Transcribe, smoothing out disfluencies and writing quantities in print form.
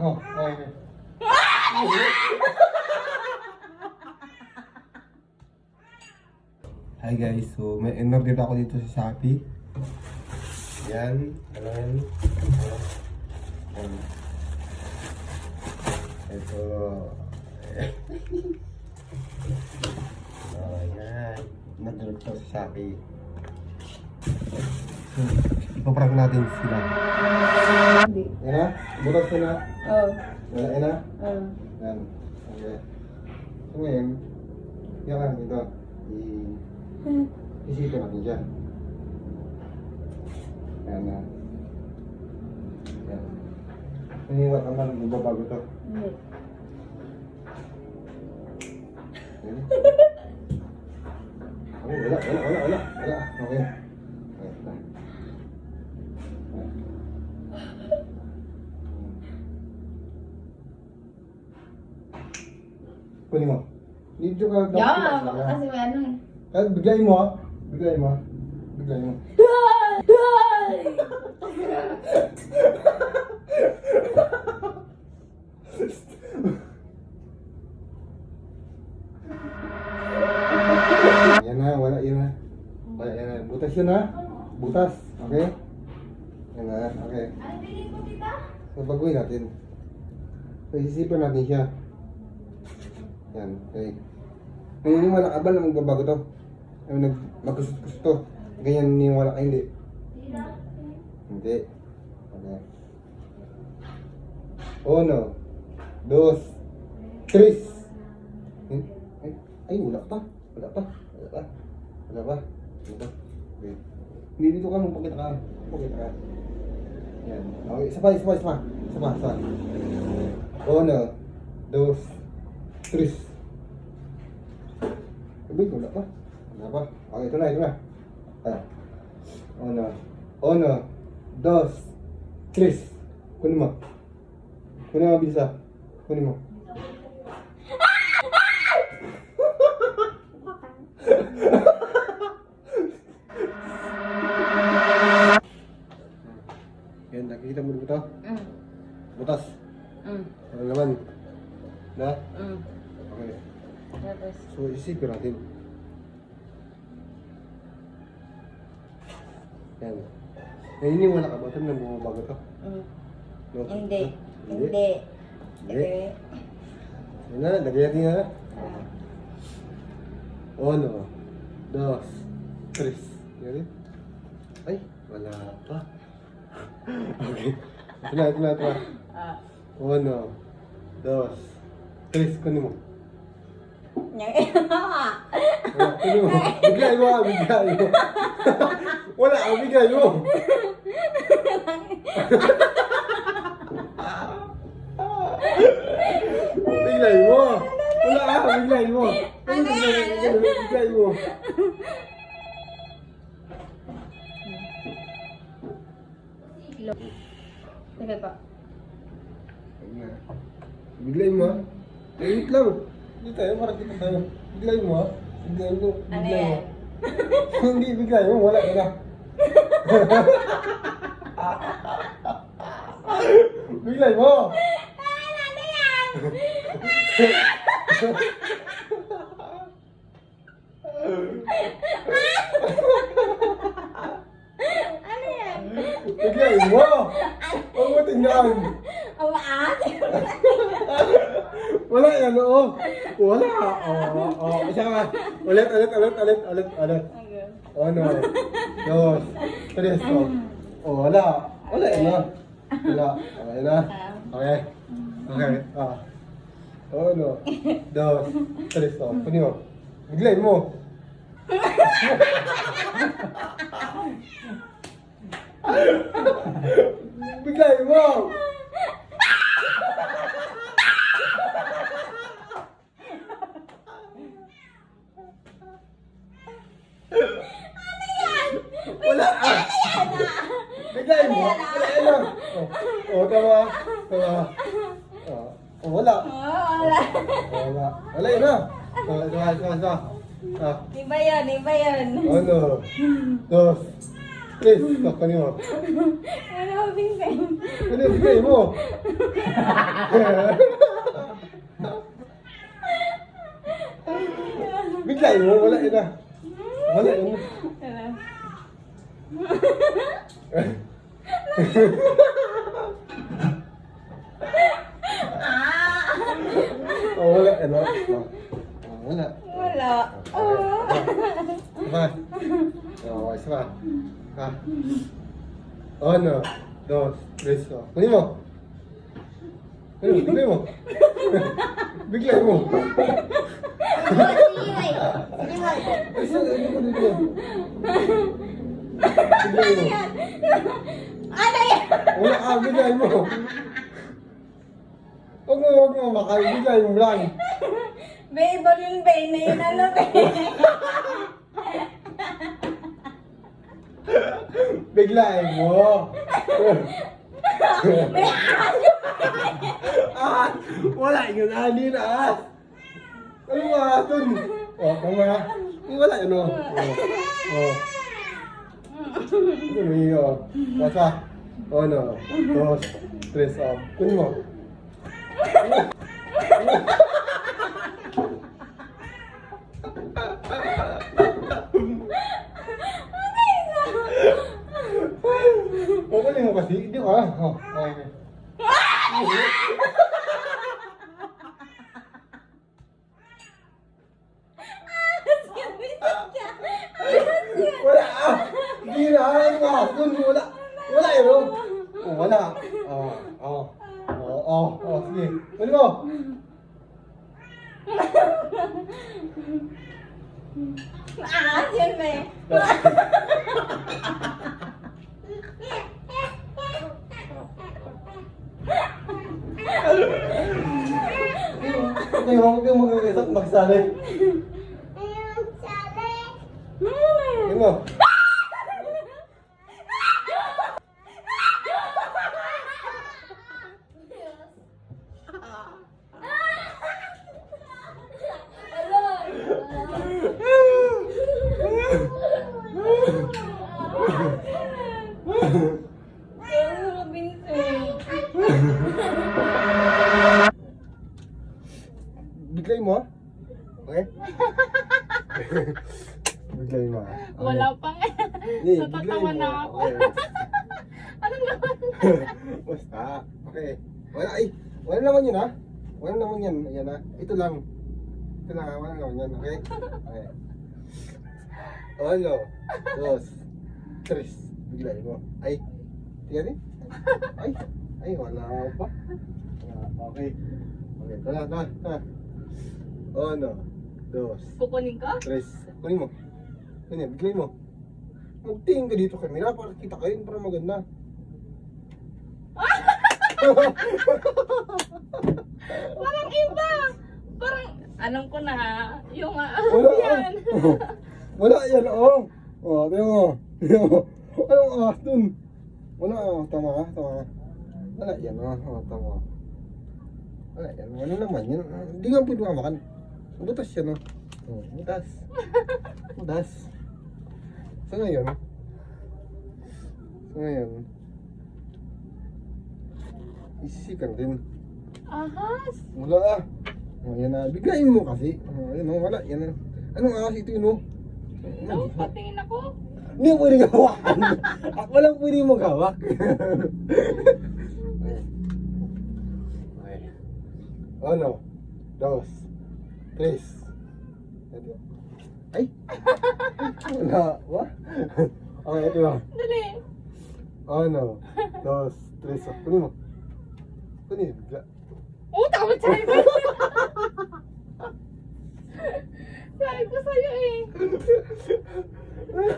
Oh, okay. Hi guys, so may in-order ako dito sa Shopee. Yan, yan. Ito. Ayan. Nag-order ko sa Shopee. So, ipaprank natin sila. Hindi. Yan na? Bukas na na? Oo. Wala yan na? Oo. Yan. Okay. So ngayon, yan ka dito. Isipin natin siya. Yan na. Yan. Naniwala ka man, magbabago to. Hindi. Yan. Okay, wala. Okay. Okay. Kunin mo. Dito ka. Yeah, baka kasi may ano eh. Kahit bigay mo ha. Bigay mo. Yan na, wala yan na. Butas yun ha. Butas, okay? Yan na, okay. So, baguhin natin. So, isisipan natin siya. Yan, okay. Naniniwala ka ba na magbabago to? Ay, magkusot-kusot to? Ganyan naniniwala ka, hindi? Hindi. Okay. Uno, dos, tres. Ay, wala pa. Okay. Hindi dito ka, magpakita ka. Yan. Okay, isa pa. Uno, dos, tres. Sabi, wala pa. Okay, ito na. Uno, dos, tres. Kunin mo, bisa. Kunin mo. Yan, nakikita mo dito? Butas. Ano naman? Na? Okay. Tapos, So, isipin natin. Yan. Naniniwala ka ba ito na bumabago to? No? hindi. Hindi. Yan na, lagyan natin na. Uno, dos, tres. Yan. Ay, wala pa. Okay. Ito na. Uno, dos, tres. Kunin mo. Kunin mo. Bigay mo. Wala, bigay mo. Bigay mo. Wala, bigay mo. Bigay mo. sige pa. Bigay mo. Wait lang. Hindi tayo, parang kita tayo. Bigay mo ha. Bigay mo. Ano yan? Hindi, bigay mo. Wala ka na. Bigay mo. Ano yan? Ano yan? Bigay mo. Huwag mo tingnan. Ang maas? Wala yan, oo. Wala. Oo. Isa ka. Ulit. Uno, dos, tres. Wala. Wala yan na. Wala. Okay na. Okay. Uno, dos, tres. Kunin mo. Bigay mo. Bigay mo. Wala. Bigay mo. Wala yan. Tama. Wala. Wala yun na. Sama. Iba yun. Uno, dos, tres. Oh, kunin mo. Ano ba, Vincent? Kunin, bigay mo. Bigay mo, wala yun na. Wala yun. Ano? Oh, wala yun. Oh, wala. Wala. Oh. Diba? Oh, isa pa. Ha? Uno, dos, tres. Oh. Kunin mo. Kunin mo, bigay mo. Bigay mo. Ay, saan? Ano ko dito? Bigay mo. Ano yan? Wala ka, bigay mo. Huwag mo makay, bigay mo lang. Be, balloon be, na yun ano be? Bigay mo. Be, Ah! Wala yun, ani na ah! Ano nga, dun? Oh, tama. Wala yun, oh. Oh. Ano yun, oh. Basta. Uno, dos, tres, oh. Kunin mo. Oh, kunin mo kasi. Hindi ka. Oh, okay. Wala ah! Hindi na, ano ka? Dun, wala. Wala yun, oh. Oh, wala. Oh, oh. Oh, oh, oh, sige. Kunin mo. Aas yun be. Hindi mo magsali. Kunin mo. Ano, Vincent? Bigay mo, ah. Okay? Bigay mo, ah. Okay. Wala pa nga. Hindi, Natatawa bigay na mo. ako. Okay. Anong naman? Basta. Okay. Wala, ay. Wala naman yun, ha? Wala naman yan. Ayan, ha? Ito lang. Ito lang, ha? Wala naman yan. Okay? Okay. Uno, dos, tres. Bigay mo. Ay. Tingnan eh. Ay. Ay, wala pa. Okay. Okay, tara, tara, tara. Uno, dos, Kukunin ko? tres. Kunin mo. Kunin, bigay mo. Magtingin ka dito camera para kita kayo para maganda. Parang iba. Parang, alam ko na. Yung, Wala yan. Wala yan, oh. Oh, tingnan mo. Tingnan mo. Anong ahas dun? Wala, oh. Tama ka, tama ka. Wala yan, oh. Oh, tama. Wala yan, wala naman yan. Hindi nga pwede mamakan. Butas yan, oh. Oh, butas. Butas. Sa ngayon? Sa ngayon? Isisikan din. Ahas. Wala ah. Oh, yan na. Biglayin mo kasi. Oh, yan oh, wala. Yan na. Anong ahas ito yun oh? No, patingin ako. Hindi mo pwede gawakan. Walang pwede mo gawak. Okay. Uno, dos, tres. Ay! Wala. What? Okay, ito ba? Dali. Uno, dos, tres. Kunin mo. Kunin. Bigla. Oh, takot sa'yo. Sabi ko sa'yo eh. Wala.